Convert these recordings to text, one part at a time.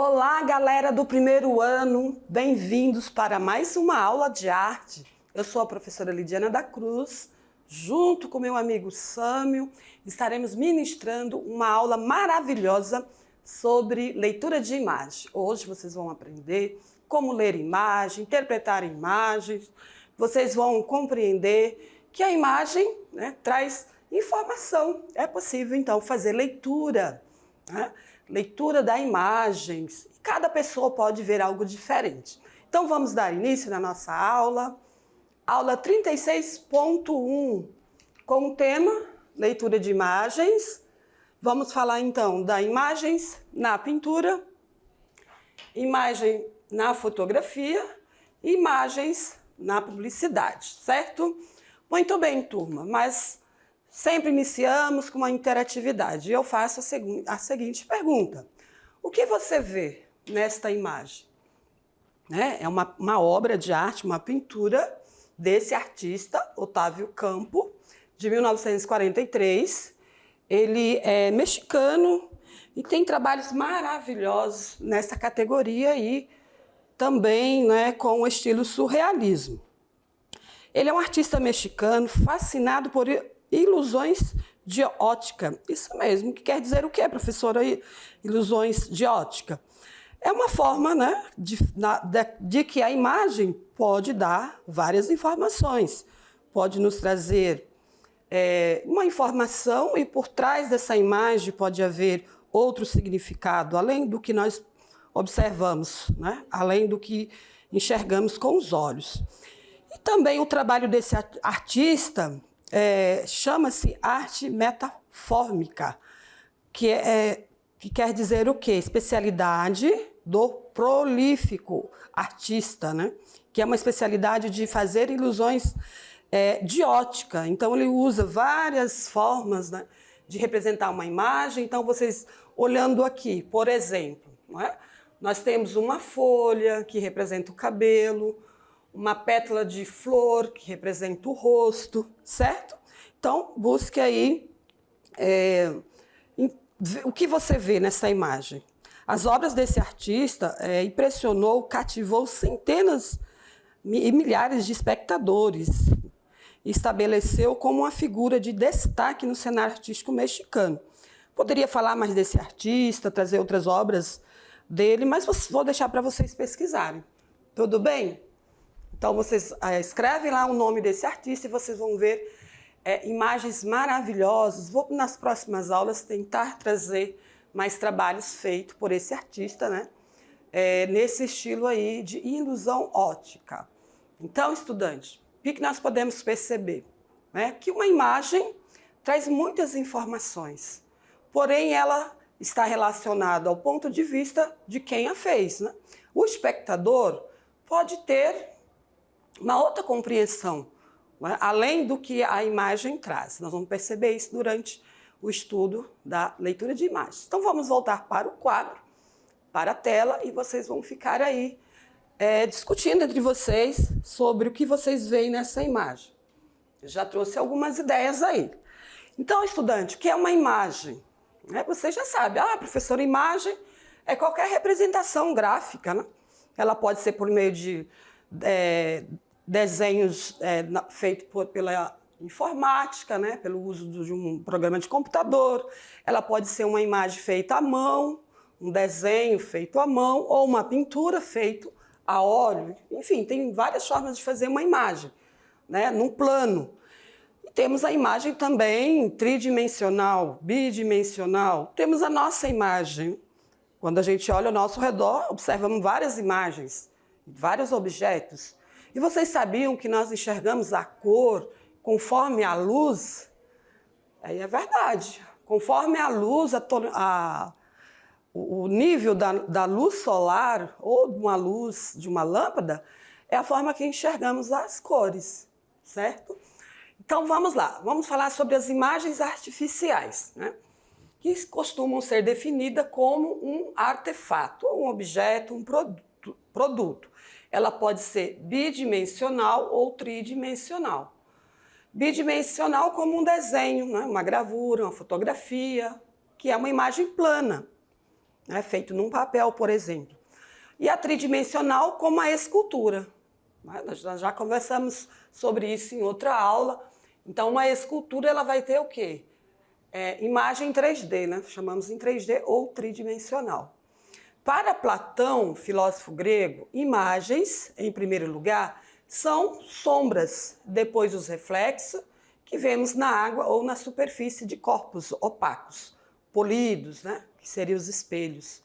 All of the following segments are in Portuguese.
Olá, galera do primeiro ano, bem-vindos para mais uma aula de arte. Eu sou a professora Lidiana da Cruz, junto com meu amigo Sâmio, estaremos ministrando uma aula maravilhosa sobre leitura de imagem. Hoje vocês vão aprender como ler imagem, interpretar imagens, vocês vão compreender que a imagem, traz informação. É possível, então, fazer leitura, leitura da imagens. Cada pessoa pode ver algo diferente. Então, vamos dar início na nossa aula. Aula 36.1, com o tema leitura de imagens. Vamos falar, então, da imagens na pintura, imagem na fotografia e imagens na publicidade, certo? Muito bem, turma, mas sempre iniciamos com uma interatividade. Eu faço a seguinte pergunta. O que você vê nesta imagem? É uma obra de arte, uma pintura desse artista, Otávio Campo, de 1943. Ele é mexicano e tem trabalhos maravilhosos nessa categoria e também com o estilo surrealismo. Ele é um artista mexicano fascinado por ilusões de ótica. Isso mesmo, que quer dizer o quê, professora? Ilusões de ótica. É uma forma de que a imagem pode dar várias informações. Pode nos trazer uma informação e por trás dessa imagem pode haver outro significado, além do que nós observamos, além do que enxergamos com os olhos. E também o trabalho desse artista chama-se arte metafórmica, que quer dizer o quê? Especialidade do prolífico artista, que é uma especialidade de fazer ilusões de ótica. Então, ele usa várias formas de representar uma imagem. Então, vocês olhando aqui, por exemplo, nós temos uma folha que representa o cabelo, uma pétala de flor que representa o rosto, certo? Então, busque aí o que você vê nessa imagem. As obras desse artista impressionou, cativou centenas e milhares de espectadores e estabeleceu como uma figura de destaque no cenário artístico mexicano. Poderia falar mais desse artista, trazer outras obras dele, mas vou deixar para vocês pesquisarem. Tudo bem? Então, vocês escrevem lá o nome desse artista e vocês vão ver imagens maravilhosas. Vou, nas próximas aulas, tentar trazer mais trabalhos feitos por esse artista, nesse estilo aí de ilusão ótica. Então, estudante, o que nós podemos perceber? Que uma imagem traz muitas informações, porém, ela está relacionada ao ponto de vista de quem a fez. O espectador pode ter uma outra compreensão, além do que a imagem traz. Nós vamos perceber isso durante o estudo da leitura de imagens. Então, vamos voltar para o quadro, para a tela, e vocês vão ficar aí discutindo entre vocês sobre o que vocês veem nessa imagem. Eu já trouxe algumas ideias aí. Então, estudante, o que é uma imagem? Você já sabe, professora, imagem é qualquer representação gráfica, Ela pode ser por meio de desenhos feitos pela informática, pelo uso de um programa de computador. Ela pode ser uma imagem feita à mão, um desenho feito à mão, ou uma pintura feita a óleo. Enfim, tem várias formas de fazer uma imagem, num plano. E temos a imagem também tridimensional, bidimensional. Temos a nossa imagem. Quando a gente olha ao nosso redor, observamos várias imagens, vários objetos. E vocês sabiam que nós enxergamos a cor conforme a luz? Aí é verdade. Conforme a luz, o nível da luz solar ou de uma luz de uma lâmpada é a forma que enxergamos as cores, certo? Então, vamos lá. Vamos falar sobre as imagens artificiais, que costumam ser definidas como um artefato, um objeto, um produto. Ela pode ser bidimensional ou tridimensional. Bidimensional como um desenho, uma gravura, uma fotografia, que é uma imagem plana. né, feito num papel, por exemplo. E a tridimensional como a escultura. Nós já conversamos sobre isso em outra aula. Então, uma escultura ela vai ter o quê? Imagem 3D, né? Chamamos em 3D ou tridimensional. Para Platão, filósofo grego, imagens, em primeiro lugar, são sombras, depois os reflexos que vemos na água ou na superfície de corpos opacos, polidos, né? Que seriam os espelhos,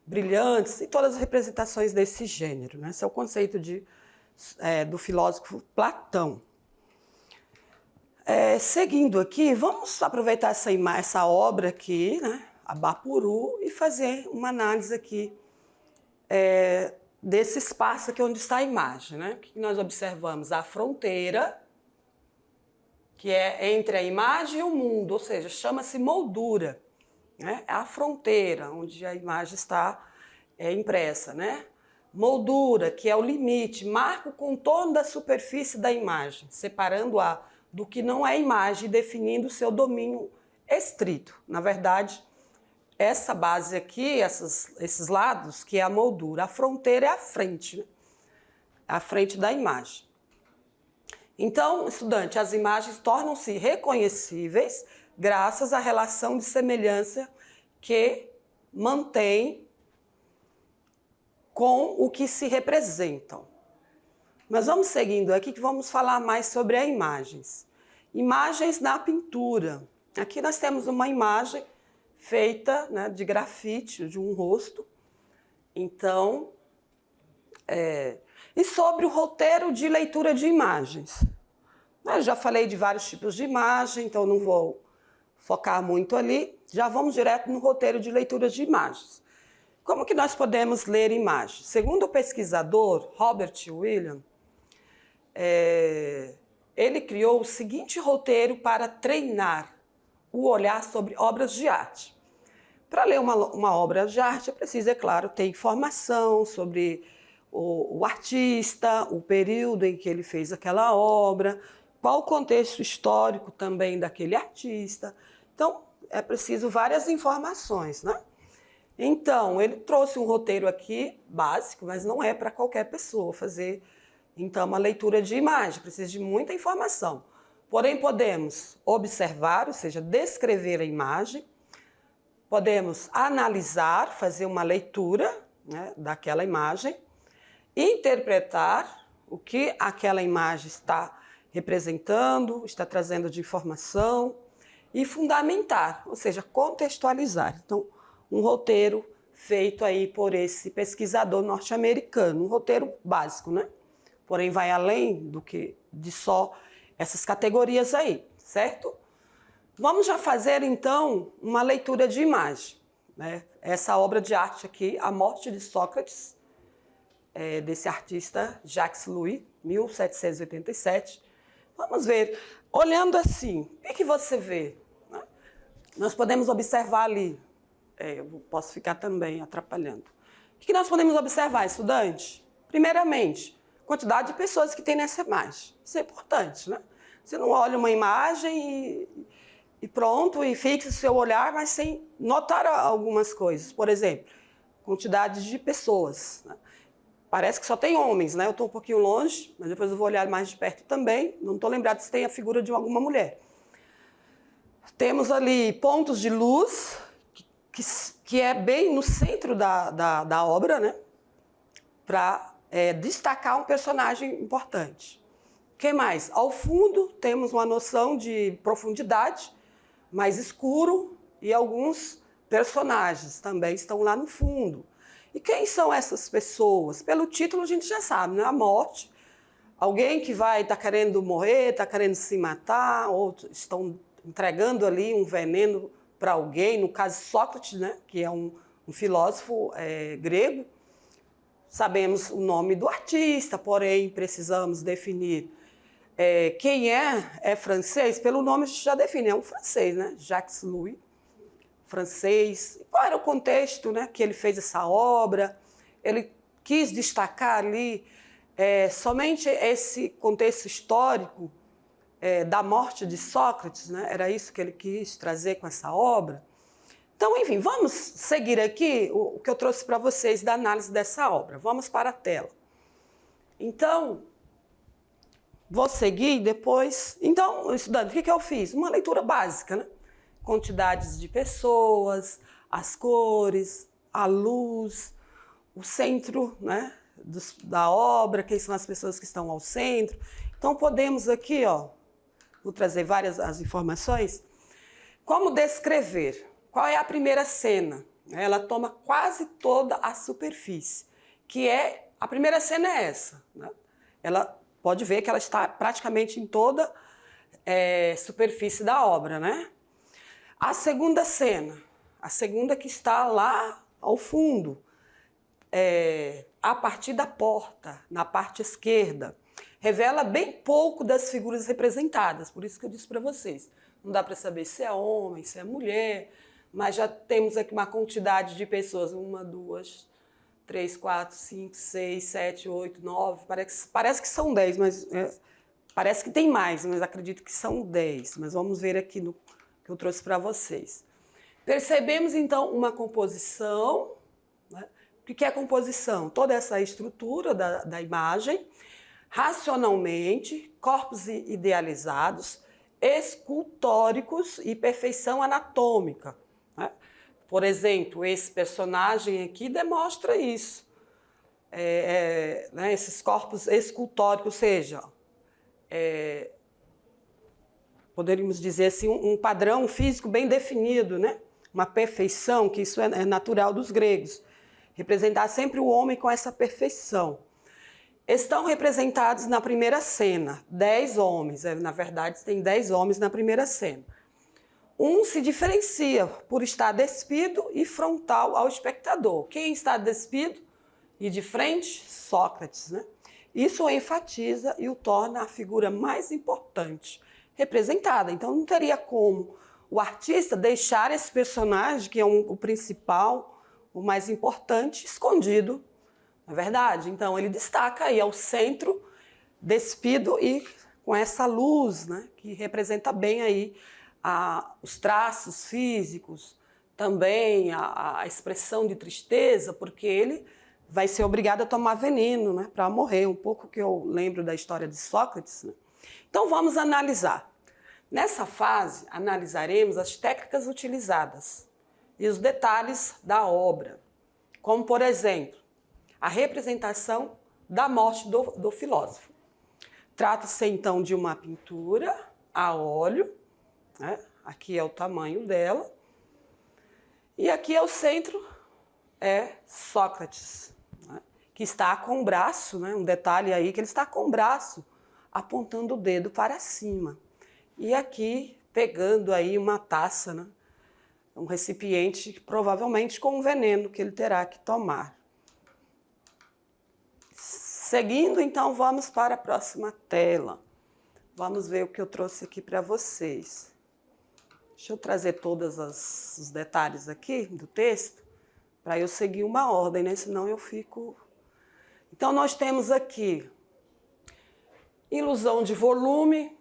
brilhantes e todas as representações desse gênero. Né? Esse é o conceito do filósofo Platão. Seguindo aqui, vamos aproveitar essa obra aqui, né? A Bapuru, e fazer uma análise aqui desse espaço aqui onde está a imagem. Né? O que nós observamos? A fronteira, que é entre a imagem e o mundo, ou seja, chama-se moldura. Né? É a fronteira onde a imagem está impressa. Né? Moldura, que é o limite, marca o contorno da superfície da imagem, separando-a do que não é imagem, definindo o seu domínio estrito. Na verdade, essa base aqui, esses lados, que é a moldura. A fronteira é a frente, né? A frente da imagem. Então, estudante, as imagens tornam-se reconhecíveis graças à relação de semelhança que mantém com o que se representam. Mas vamos seguindo aqui que vamos falar mais sobre as imagens. Imagens na pintura. Aqui nós temos uma imagem feita, né, de grafite, de um rosto. Então, e sobre o roteiro de leitura de imagens. Eu já falei de vários tipos de imagem, então não vou focar muito ali. Já vamos direto no roteiro de leitura de imagens. Como que nós podemos ler imagens? Segundo o pesquisador Robert Williams, ele criou o seguinte roteiro para treinar o olhar sobre obras de arte. Para ler uma obra de arte, é preciso, é claro, ter informação sobre o artista, o período em que ele fez aquela obra, qual o contexto histórico também daquele artista. Então, é preciso várias informações, né? Então, ele trouxe um roteiro aqui básico, mas não é para qualquer pessoa fazer, então, uma leitura de imagem, precisa de muita informação. Porém, podemos observar, ou seja, descrever a imagem, podemos analisar, fazer uma leitura, né, daquela imagem, interpretar o que aquela imagem está representando, está trazendo de informação e fundamentar, ou seja, contextualizar. Então, um roteiro feito aí por esse pesquisador norte-americano, um roteiro básico, né? Porém, vai além do que de só essas categorias aí, certo? Vamos já fazer, então, uma leitura de imagem. Né? Essa obra de arte aqui, A Morte de Sócrates, desse artista Jacques Louis, 1787. Vamos ver, olhando assim, o que você vê? Né? Nós podemos observar ali, eu posso ficar também atrapalhando. O que nós podemos observar, estudante? Primeiramente, quantidade de pessoas que tem nessa imagem. Isso é importante, né? Você não olha uma imagem e pronto, e fixa o seu olhar, mas sem notar algumas coisas. Por exemplo, quantidade de pessoas. Né? Parece que só tem homens, né? Eu estou um pouquinho longe, mas depois eu vou olhar mais de perto também. Não estou lembrado se tem a figura de alguma mulher. Temos ali pontos de luz, que é bem no centro da obra, né? Para destacar um personagem importante. O que mais? Ao fundo, temos uma noção de profundidade, mais escuro, e alguns personagens também estão lá no fundo. E quem são essas pessoas? Pelo título a gente já sabe, né? A morte. Alguém que vai estar querendo morrer, está querendo se matar, ou estão entregando ali um veneno para alguém, no caso Sócrates, né? Que é um filósofo grego. Sabemos o nome do artista, porém precisamos definir quem é francês. Pelo nome a gente já define, é um francês, né? Jacques Louis, francês. Qual era o contexto, né, que ele fez essa obra? Ele quis destacar ali somente esse contexto histórico da morte de Sócrates, né? Era isso que ele quis trazer com essa obra. Então, enfim, vamos seguir aqui o que eu trouxe para vocês da análise dessa obra. Vamos para a tela. Então, vou seguir depois. Então, estudante, o que eu fiz? Uma leitura básica, né? Quantidades de pessoas, as cores, a luz, o centro, né, da obra, quem são as pessoas que estão ao centro. Então, podemos aqui, ó, vou trazer várias as informações. Como descrever? Qual é a primeira cena? Ela toma quase toda a superfície, que é, a primeira cena é essa, né? Ela pode ver que ela está praticamente em toda superfície da obra, né? A segunda cena, a segunda que está lá ao fundo, a partir da porta, na parte esquerda, revela bem pouco das figuras representadas, por isso que eu disse para vocês. Não dá para saber se é homem, se é mulher, mas já temos aqui uma quantidade de pessoas, 1, 2, 3, 4, 5, 6, 7, 8, 9, parece que são 10, mas parece que tem mais, mas acredito que são 10, mas vamos ver aqui no que eu trouxe para vocês. Percebemos então uma composição, né? O que é a composição? Toda essa estrutura da imagem, racionalmente, corpos idealizados, escultóricos e perfeição anatômica, né? Por exemplo, esse personagem aqui demonstra isso. Né, esses corpos escultóricos, ou seja, poderíamos dizer assim, um padrão físico bem definido, né? Uma perfeição, que isso é natural dos gregos. Representar sempre o homem com essa perfeição. Estão representados na primeira cena, 10 homens. Na verdade, tem 10 homens na primeira cena. Um se diferencia por estar despido e frontal ao espectador. Quem está despido e de frente? Sócrates, né? Isso o enfatiza e o torna a figura mais importante representada. Então, não teria como o artista deixar esse personagem, que é o principal, o mais importante, escondido, não é verdade? Então, ele destaca aí ao centro, despido e com essa luz, né, que representa bem aí os traços físicos, também a expressão de tristeza, porque ele vai ser obrigado a tomar veneno, né, para morrer, um pouco que eu lembro da história de Sócrates, né? Então, vamos analisar. Nessa fase, analisaremos as técnicas utilizadas e os detalhes da obra, como, por exemplo, a representação da morte do filósofo. Trata-se, então, de uma pintura a óleo, né? Aqui é o tamanho dela, e aqui é o centro, é Sócrates, né? Que está com o braço, né? Um detalhe aí, que ele está com o braço apontando o dedo para cima. E aqui, pegando aí uma taça, né? Um recipiente, provavelmente com um veneno que ele terá que tomar. Seguindo, então, vamos para a próxima tela. Vamos ver o que eu trouxe aqui para vocês. Deixa eu trazer todos os detalhes aqui do texto, para eu seguir uma ordem, né? Senão eu fico... Então, nós temos aqui ilusão de volume,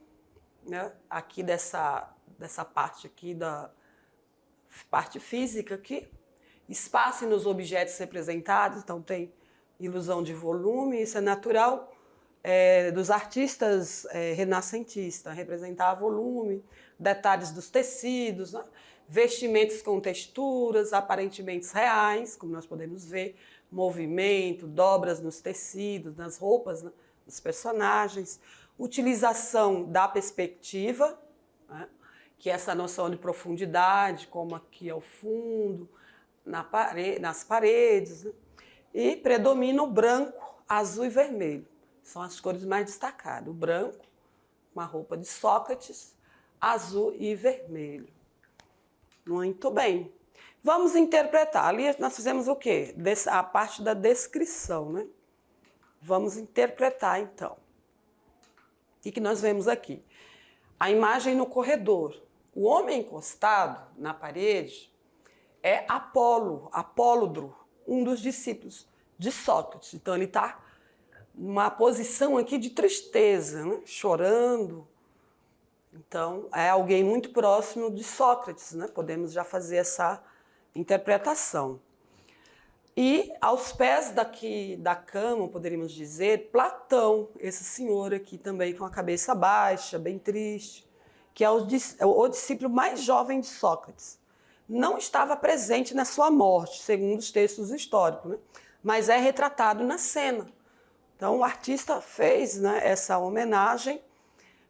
né? Aqui dessa parte aqui, da parte física aqui. Espaço nos objetos representados, então tem ilusão de volume, isso é natural dos artistas renascentistas, representar volume, detalhes dos tecidos, né? Vestimentos com texturas aparentemente reais, como nós podemos ver, movimento, dobras nos tecidos, nas roupas, né, dos personagens, utilização da perspectiva, né, que é essa noção de profundidade, como aqui ao fundo, nas paredes, né? E predomina o branco, azul e vermelho. São as cores mais destacadas. O branco, uma roupa de Sócrates, azul e vermelho. Muito bem. Vamos interpretar. Ali nós fizemos o quê? A parte da descrição, né? Vamos interpretar, então. O que nós vemos aqui? A imagem no corredor. O homem encostado na parede é Apólodro, um dos discípulos de Sócrates. Então, ele está numa posição aqui de tristeza, né? Chorando. Então, é alguém muito próximo de Sócrates, né? Podemos já fazer essa interpretação. E aos pés da cama, poderíamos dizer, Platão, esse senhor aqui também com a cabeça baixa, bem triste, que é o discípulo mais jovem de Sócrates. Não estava presente na sua morte, segundo os textos históricos, né? Mas é retratado na cena. Então o artista fez, né, essa homenagem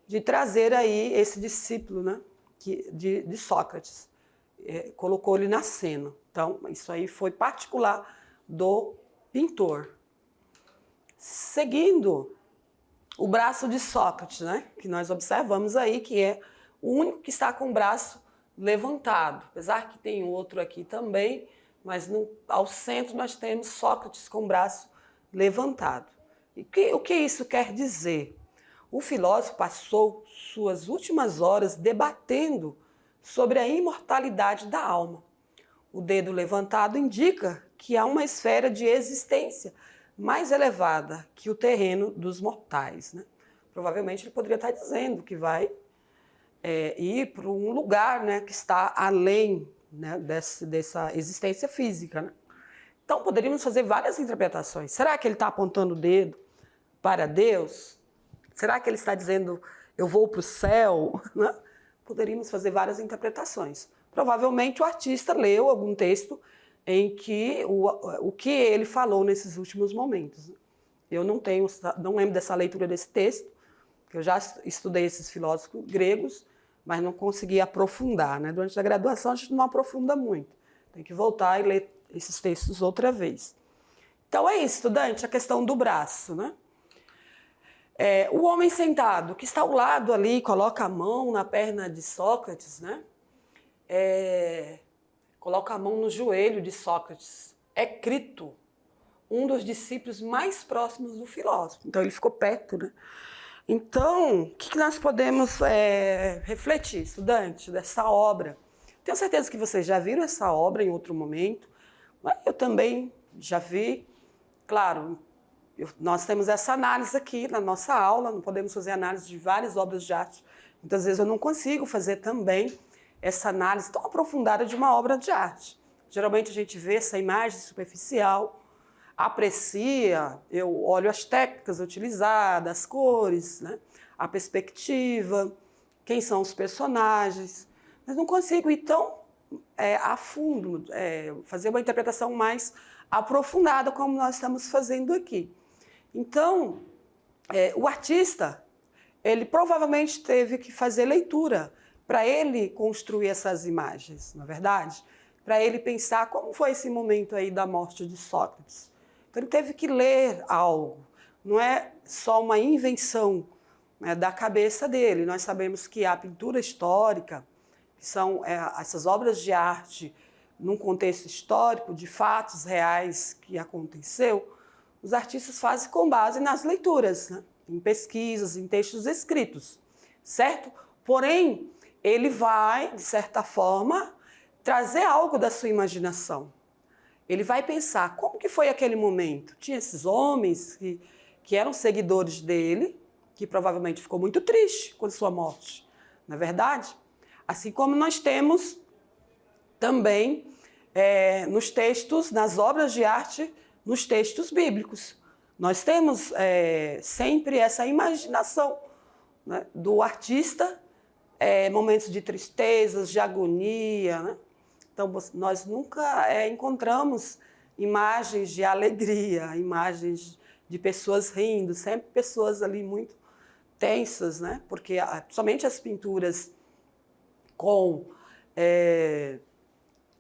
de trazer aí esse discípulo, né, de Sócrates. Colocou ele na cena. Então, isso aí foi particular do pintor. Seguindo o braço de Sócrates, né, que nós observamos aí, que é o único que está com o braço levantado. Apesar que tem outro aqui também, mas ao centro nós temos Sócrates com o braço levantado. E o que isso quer dizer? O filósofo passou suas últimas horas debatendo sobre a imortalidade da alma. O dedo levantado indica que há uma esfera de existência mais elevada que o terreno dos mortais, né? Provavelmente ele poderia estar dizendo que vai ir para um lugar, né, que está além, né, dessa existência física, né? Então poderíamos fazer várias interpretações. Será que ele está apontando o dedo para Deus? Será que ele está dizendo eu vou para o céu? Né? Poderíamos fazer várias interpretações. Provavelmente o artista leu algum texto em que o que ele falou nesses últimos momentos. Eu não lembro dessa leitura desse texto, porque eu já estudei esses filósofos gregos, mas não consegui aprofundar, né? Durante a graduação a gente não aprofunda muito. Tem que voltar e ler esses textos outra vez. Então é isso, estudante, a questão do braço, né? O homem sentado, que está ao lado ali, coloca a mão na perna de Sócrates, né? Coloca a mão no joelho de Sócrates. É Crito, um dos discípulos mais próximos do filósofo. Então ele ficou perto, né? Então, o que nós podemos refletir, estudante, dessa obra? Tenho certeza que vocês já viram essa obra em outro momento, mas eu também já vi. Claro, nós temos essa análise aqui na nossa aula, não podemos fazer análise de várias obras de arte. Muitas vezes eu não consigo fazer também essa análise tão aprofundada de uma obra de arte. Geralmente a gente vê essa imagem superficial, aprecia, eu olho as técnicas utilizadas, as cores, né? A perspectiva, quem são os personagens, mas não consigo ir tão a fundo, fazer uma interpretação mais aprofundada como nós estamos fazendo aqui. Então, o artista, ele provavelmente teve que fazer leitura para ele construir essas imagens, não é verdade? Para ele pensar como foi esse momento aí da morte de Sócrates. Então ele teve que ler algo, não é só uma invenção, né, da cabeça dele. Nós sabemos que a pintura histórica, que são essas obras de arte num contexto histórico de fatos reais que aconteceu, os artistas fazem com base nas leituras, né, em pesquisas, em textos escritos, certo? Porém, ele vai, de certa forma, trazer algo da sua imaginação. Ele vai pensar como que foi aquele momento. Tinha esses homens que eram seguidores dele, que provavelmente ficou muito triste com a sua morte, não é verdade? Assim como nós temos também nos textos, nas obras de arte, nos textos bíblicos. Nós temos sempre essa imaginação, né, do artista, momentos de tristezas, de agonia, né? Então, nós nunca encontramos imagens de alegria, imagens de pessoas rindo, sempre pessoas ali muito tensas, né? Porque somente as pinturas com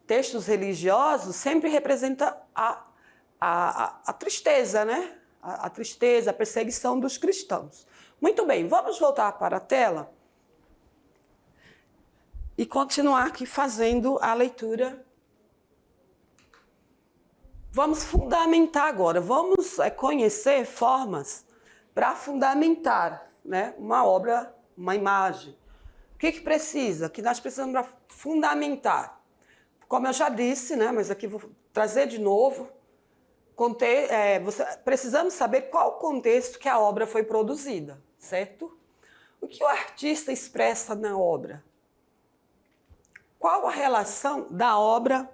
textos religiosos sempre representam a tristeza, né? A tristeza, a perseguição dos cristãos. Muito bem, vamos voltar para a tela e continuar aqui fazendo a leitura. Vamos fundamentar agora, vamos conhecer formas para fundamentar, né, uma obra, uma imagem. O que precisa? Que nós precisamos para fundamentar. Como eu já disse, né, mas aqui vou trazer de novo, precisamos saber qual o contexto que a obra foi produzida, certo? O que o artista expressa na obra? Qual a relação da obra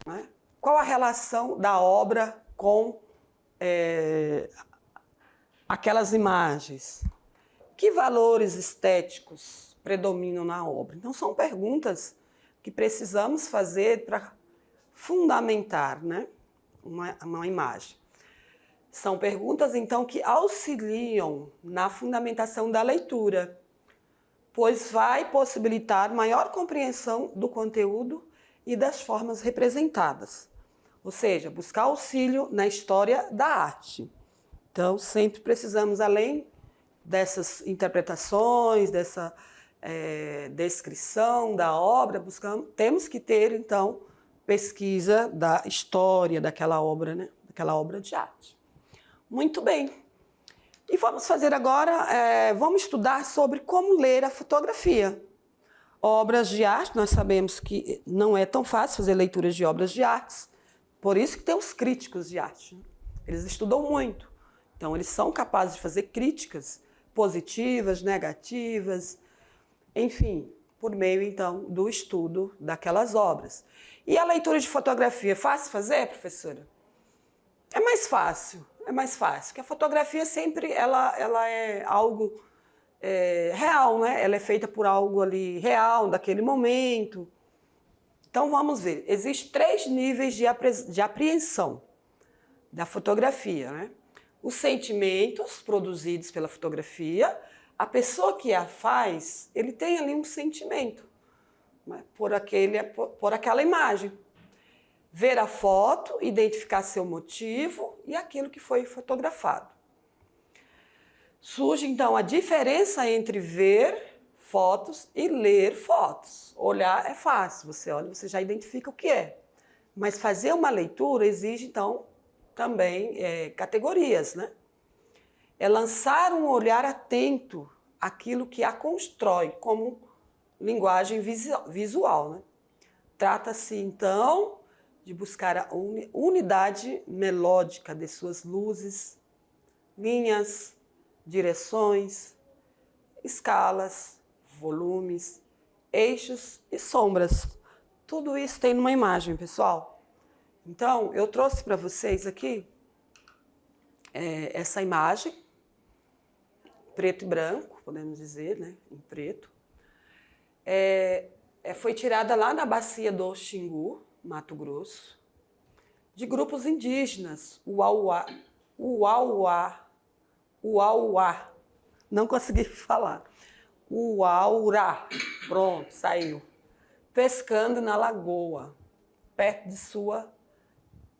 né? Qual a relação da obra com aquelas imagens? Que valores estéticos predominam na obra? Então, são perguntas que precisamos fazer para fundamentar, né, uma imagem. São perguntas, então, que auxiliam na fundamentação da leitura, pois vai possibilitar maior compreensão do conteúdo e das formas representadas. Ou seja, buscar auxílio na história da arte. Então, sempre precisamos, além dessas interpretações, dessa descrição da obra, temos que ter, então, pesquisa da história daquela obra, né? Daquela obra de arte. Muito bem. E vamos fazer agora, vamos estudar sobre como ler a fotografia. Obras de arte, nós sabemos que não é tão fácil fazer leituras de obras de arte, por isso que tem os críticos de arte. Eles estudam muito, então eles são capazes de fazer críticas positivas, negativas, enfim, por meio, então, do estudo daquelas obras. E a leitura de fotografia, é fácil fazer, professora? É mais fácil, porque a fotografia sempre ela é algo real, né? Ela é feita por algo ali real, daquele momento. Então, vamos ver. Existem 3 níveis de apreensão da fotografia, né? Os sentimentos produzidos pela fotografia, a pessoa que a faz, ele tem ali um sentimento, né, por aquela imagem. Ver a foto, identificar seu motivo e aquilo que foi fotografado. Surge, então, a diferença entre ver fotos e ler fotos. Olhar é fácil, você olha, você já identifica o que é. Mas fazer uma leitura exige, então, também categorias, né? É lançar um olhar atento àquilo que a constrói como linguagem visual, né? Trata-se, então, de buscar a unidade melódica de suas luzes, linhas, direções, escalas, volumes, eixos e sombras. Tudo isso tem numa imagem, pessoal. Então, eu trouxe para vocês aqui essa imagem, preto e branco, podemos dizer, né? Em preto. Foi tirada lá na bacia do Xingu, Mato Grosso, de grupos indígenas, Uauá, não consegui falar, Uaurá, pronto, saiu, pescando na lagoa, perto de sua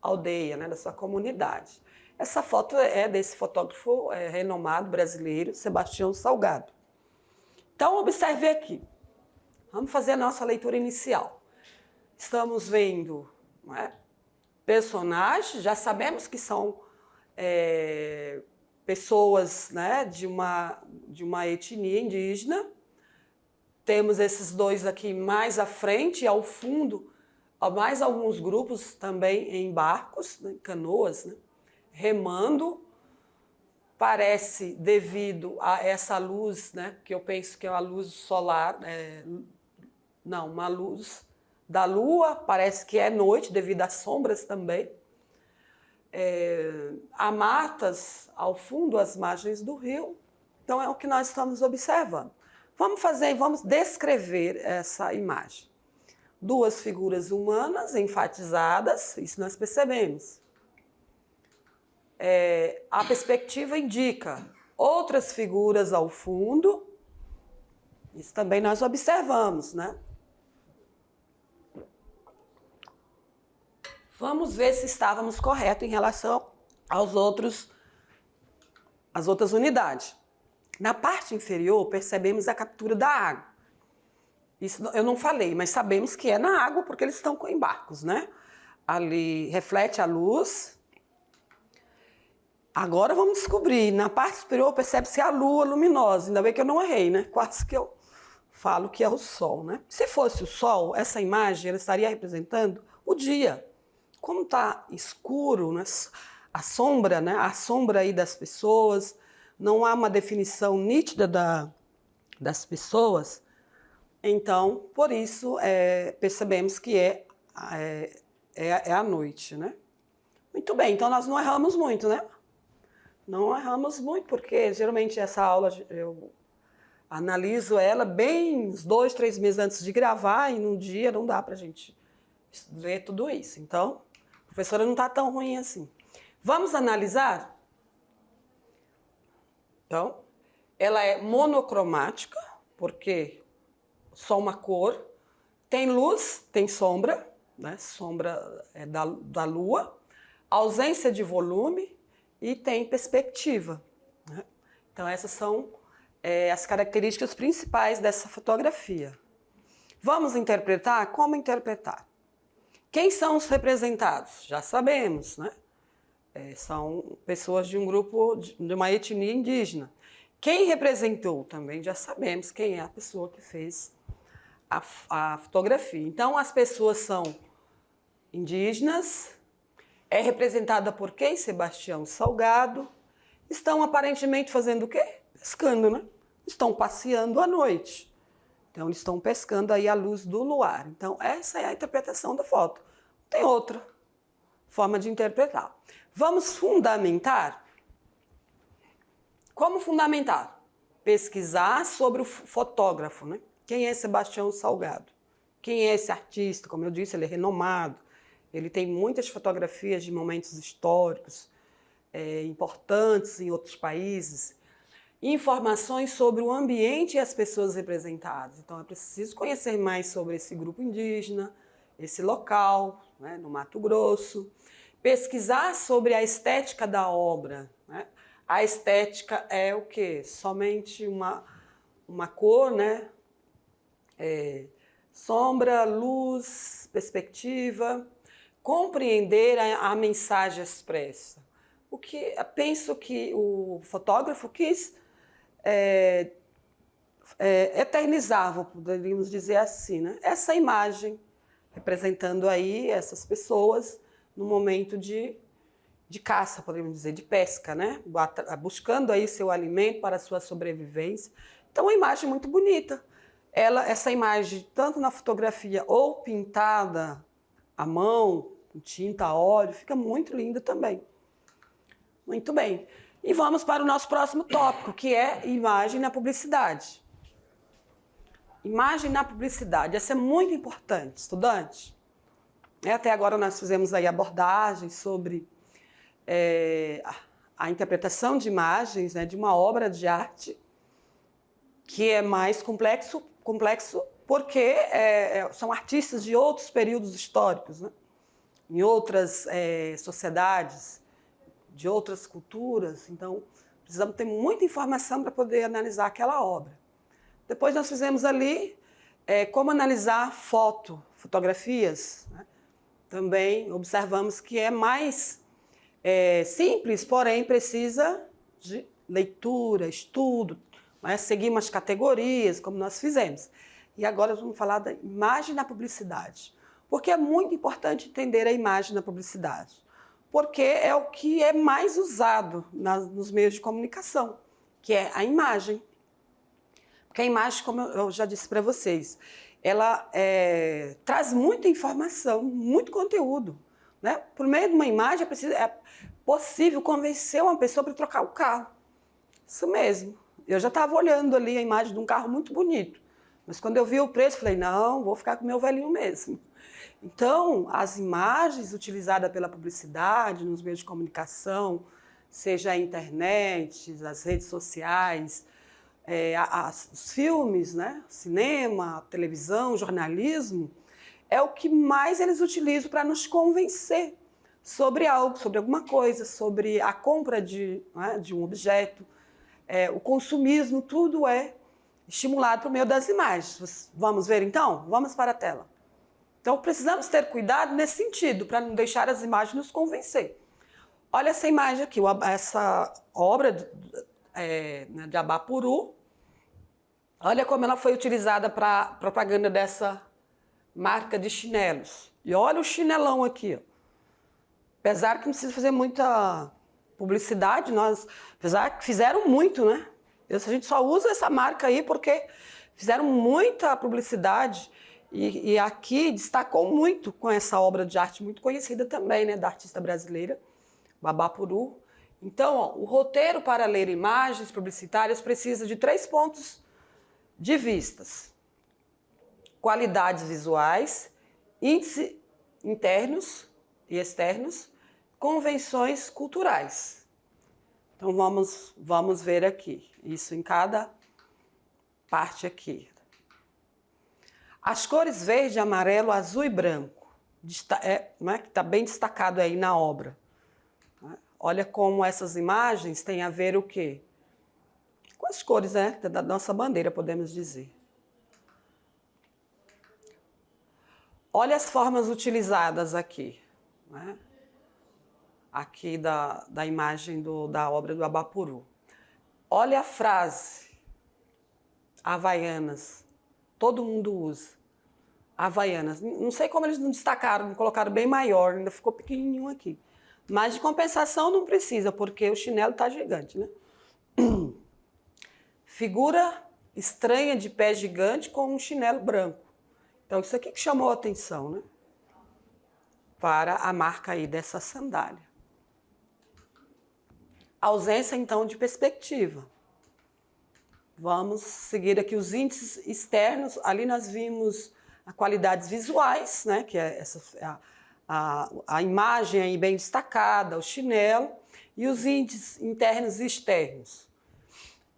aldeia, né, da sua comunidade. Essa foto é desse fotógrafo renomado brasileiro, Sebastião Salgado. Então, observe aqui, vamos fazer a nossa leitura inicial. Estamos vendo, não é, personagens, já sabemos que são pessoas, né, de uma etnia indígena. Temos esses 2 aqui mais à frente e ao fundo, mais alguns grupos também em barcos, né, canoas, né, remando. Parece devido a essa luz, né, que eu penso que é uma luz solar, uma luz da lua, parece que é noite, devido às sombras também. Há matas ao fundo, às margens do rio. Então, é o que nós estamos observando. Vamos descrever essa imagem. 2 figuras humanas enfatizadas, isso nós percebemos. A perspectiva indica outras figuras ao fundo, isso também nós observamos, né? Vamos ver se estávamos corretos em relação às outras unidades. Na parte inferior, percebemos a captura da água. Isso eu não falei, mas sabemos que é na água porque eles estão em barcos, né? Ali reflete a luz. Agora vamos descobrir. Na parte superior percebe-se a lua luminosa. Ainda bem que eu não errei, né? Quase que eu falo que é o sol, né? Se fosse o sol, essa imagem ela estaria representando o dia. Como está escuro, né? A sombra, né? A sombra aí das pessoas, não há uma definição nítida das pessoas, então, por isso, percebemos que é à noite, né? Muito bem, então nós não erramos muito, né? Não erramos muito, porque geralmente essa aula eu analiso ela bem uns 2, 3 meses antes de gravar e num dia não dá pra gente ver tudo isso. Então, a professora não está tão ruim assim. Vamos analisar? Então, ela é monocromática, porque só uma cor. Tem luz, tem sombra, né? Sombra é da lua. Ausência de volume e tem perspectiva, né? Então, essas são as características principais dessa fotografia. Vamos interpretar? Como interpretar? Quem são os representados? Já sabemos, né? São pessoas de um grupo, de uma etnia indígena. Quem representou? Também já sabemos quem é a pessoa que fez a fotografia. Então, as pessoas são indígenas, é representada por quem? Sebastião Salgado. Estão aparentemente fazendo o quê? Pescando, né? Estão passeando à noite. Então, eles estão pescando aí à luz do luar. Então, essa é a interpretação da foto. Tem outra forma de interpretar. Vamos fundamentar? Como fundamentar? Pesquisar sobre o fotógrafo, né? Quem é Sebastião Salgado? Quem é esse artista? Como eu disse, ele é renomado. Ele tem muitas fotografias de momentos históricos importantes em outros países. Informações sobre o ambiente e as pessoas representadas. Então, é preciso conhecer mais sobre esse grupo indígena, esse local, né, no Mato Grosso. Pesquisar sobre a estética da obra, né? A estética é o quê? Somente uma cor, né? Sombra, luz, perspectiva. Compreender a mensagem expressa. Penso que o fotógrafo quis eternizar, poderíamos dizer assim, né? Essa imagem, representando aí essas pessoas no momento de caça, podemos dizer, de pesca, né? Buscando aí seu alimento para a sua sobrevivência. Então, uma imagem muito bonita. Essa imagem, tanto na fotografia ou pintada à mão, com tinta a óleo, fica muito linda também. Muito bem. E vamos para o nosso próximo tópico, que é imagem na publicidade. Imagem na publicidade. Essa é muito importante, estudante. Até agora nós fizemos aí abordagens sobre a interpretação de imagens, né, de uma obra de arte, que é mais complexo porque são artistas de outros períodos históricos, né? Em outras sociedades, de outras culturas. Então, precisamos ter muita informação para poder analisar aquela obra. Depois nós fizemos ali como analisar fotografias, né? Também observamos que é mais simples, porém precisa de leitura, estudo, né? Seguir umas categorias, como nós fizemos. E agora vamos falar da imagem na publicidade. Porque é muito importante entender a imagem na publicidade. Porque é o que é mais usado nos meios de comunicação, que é a imagem. Porque a imagem, como eu já disse para vocês, ela traz muita informação, muito conteúdo, né? Por meio de uma imagem é possível convencer uma pessoa para trocar o carro. Isso mesmo. Eu já estava olhando ali a imagem de um carro muito bonito, mas quando eu vi o preço, falei, não, vou ficar com o meu velhinho mesmo. Então, as imagens utilizadas pela publicidade, nos meios de comunicação, seja a internet, as redes sociais, os filmes, né? Cinema, televisão, jornalismo, é o que mais eles utilizam para nos convencer sobre algo, sobre alguma coisa, sobre a compra de um objeto. O consumismo, tudo é estimulado por meio das imagens. Vamos ver então? Vamos para a tela. Então, precisamos ter cuidado nesse sentido, para não deixar as imagens nos convencer. Olha essa imagem aqui, essa obra de Abapuru. Olha como ela foi utilizada para a propaganda dessa marca de chinelos. E olha o chinelão aqui. Ó. Apesar que não precisa fazer muita publicidade, apesar que fizeram muito, né? A gente só usa essa marca aí porque fizeram muita publicidade E aqui destacou muito com essa obra de arte muito conhecida também, né, da artista brasileira, Babapuru. Então, ó, o roteiro para ler imagens publicitárias precisa de 3 pontos de vistas: qualidades visuais, índices internos e externos, convenções culturais. Então, vamos ver aqui, isso em cada parte aqui. As cores verde, amarelo, azul e branco, não é, que está bem destacado aí na obra. Olha como essas imagens têm a ver o quê? Com as cores, né, da nossa bandeira, podemos dizer. Olha as formas utilizadas aqui, né? Aqui da imagem da obra do Babapuru. Olha a frase, Havaianas, todo mundo usa. Havaianas, não sei como eles não destacaram, não colocaram bem maior, ainda ficou pequenininho aqui. Mas de compensação não precisa, porque o chinelo está gigante, né? Figura estranha de pé gigante com um chinelo branco. Então, isso aqui que chamou a atenção, né? Para a marca aí dessa sandália. Ausência, então, de perspectiva. Vamos seguir aqui os índices externos. Ali nós vimos as qualidades visuais, né? Que é a imagem aí bem destacada, o chinelo, e os índices internos e externos.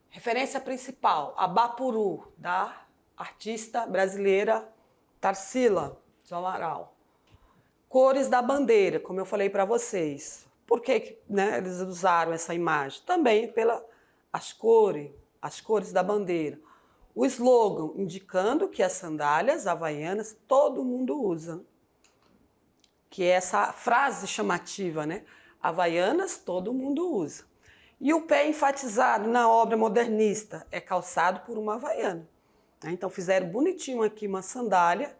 Referência principal, a Babapuru, da artista brasileira Tarsila de Amaral. Cores da bandeira, como eu falei para vocês. Por que, né, eles usaram essa imagem? Também pelas cores da bandeira. O slogan indicando que as sandálias havaianas todo mundo usa. Que é essa frase chamativa, né? Havaianas todo mundo usa. E o pé enfatizado na obra modernista é calçado por uma havaiana. Então fizeram bonitinho aqui uma sandália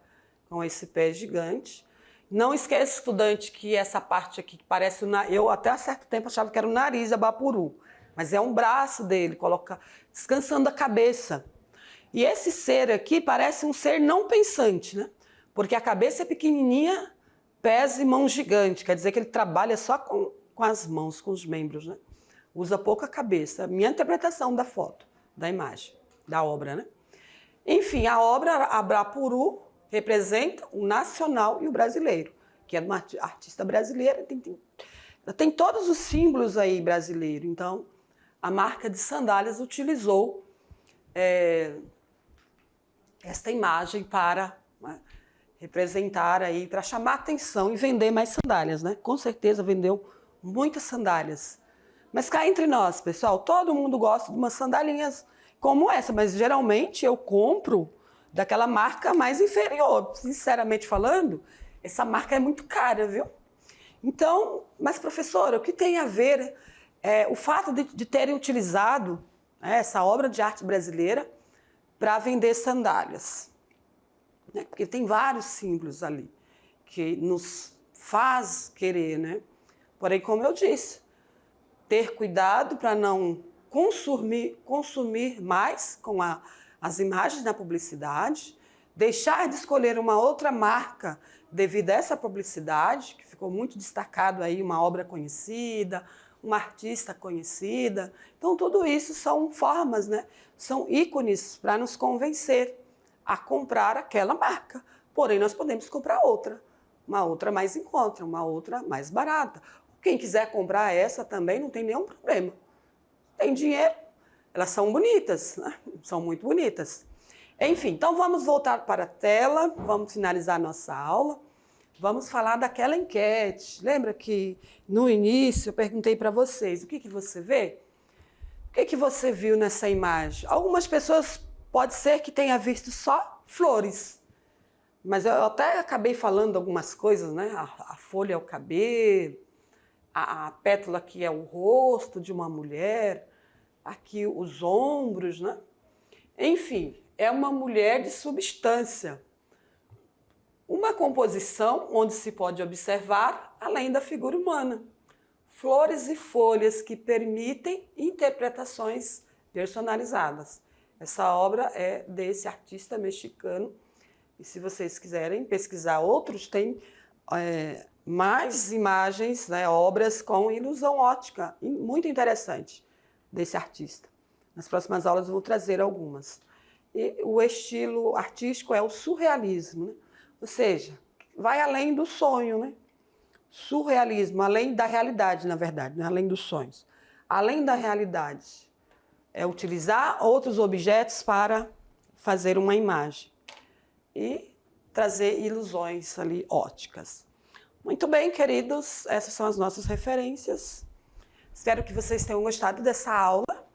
com esse pé gigante. Não esqueça, estudante, que essa parte aqui que parece... Eu até há certo tempo achava que era o nariz da Babapuru, mas é um braço dele, descansando a cabeça. E esse ser aqui parece um ser não pensante, né? Porque a cabeça é pequenininha, pés e mãos gigantes. Quer dizer que ele trabalha só com as mãos, com os membros, né? Usa pouco a cabeça. Minha interpretação da foto, da imagem, da obra, né? Enfim, a obra, a Babapuru, representa o nacional e o brasileiro, que é uma artista brasileira, tem todos os símbolos aí brasileiros. Então, a marca de sandálias utilizou esta imagem para, né, representar aí, para chamar atenção e vender mais sandálias, né? Com certeza vendeu muitas sandálias. Mas cá entre nós, pessoal, todo mundo gosta de umas sandalinhas como essa, mas geralmente eu compro daquela marca mais inferior. Sinceramente falando, essa marca é muito cara, viu? Então, mas professora, o que tem a ver o fato de terem utilizado, né, essa obra de arte brasileira para vender sandálias? Né? Porque tem vários símbolos ali que nos faz querer, né? Porém, como eu disse, ter cuidado para não consumir mais com as imagens da publicidade, deixar de escolher uma outra marca devido a essa publicidade, que ficou muito destacado aí, uma obra conhecida, uma artista conhecida. Então, tudo isso são formas, né? São ícones para nos convencer a comprar aquela marca. Porém, nós podemos comprar outra, uma outra mais em conta, uma outra mais barata. Quem quiser comprar essa também não tem nenhum problema. Tem dinheiro, elas são bonitas, né? São muito bonitas. Enfim, então vamos voltar para a tela, vamos finalizar nossa aula. Vamos falar daquela enquete. Lembra que no início eu perguntei para vocês, o que você vê? O que você viu nessa imagem? Algumas pessoas pode ser que tenha visto só flores, mas eu até acabei falando algumas coisas, né? A folha é o cabelo, a pétala aqui é o rosto de uma mulher, aqui os ombros, né? Enfim, é uma mulher de substância. Uma composição onde se pode observar além da figura humana. Flores e folhas que permitem interpretações personalizadas. Essa obra é desse artista mexicano E se vocês quiserem pesquisar outros, tem mais imagens, né, obras com ilusão ótica, muito interessante, desse artista. Nas próximas aulas eu vou trazer algumas. E o estilo artístico é o surrealismo, né? Ou seja, vai além do sonho, né? Surrealismo, além da realidade, na verdade, né? Além dos sonhos. Além da realidade, é utilizar outros objetos para fazer uma imagem e trazer ilusões ali óticas. Muito bem, queridos, essas são as nossas referências. Espero que vocês tenham gostado dessa aula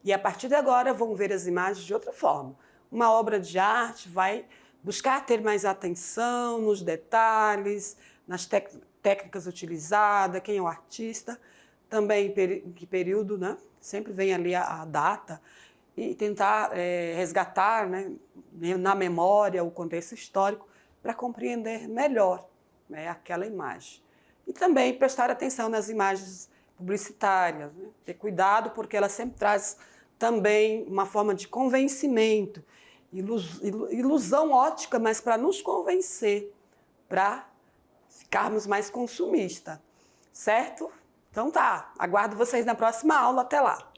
e a partir de agora vão ver as imagens de outra forma. Uma obra de arte vai buscar ter mais atenção nos detalhes, nas técnicas utilizadas, quem é o artista, também que período, né? Sempre vem ali a data e tentar resgatar, né, na memória o contexto histórico para compreender melhor, né, aquela imagem. E também prestar atenção nas imagens publicitárias, né? Ter cuidado porque ela sempre traz também uma forma de convencimento, ilusão ótica, mas para nos convencer, para ficarmos mais consumistas, certo? Então tá, aguardo vocês na próxima aula, até lá!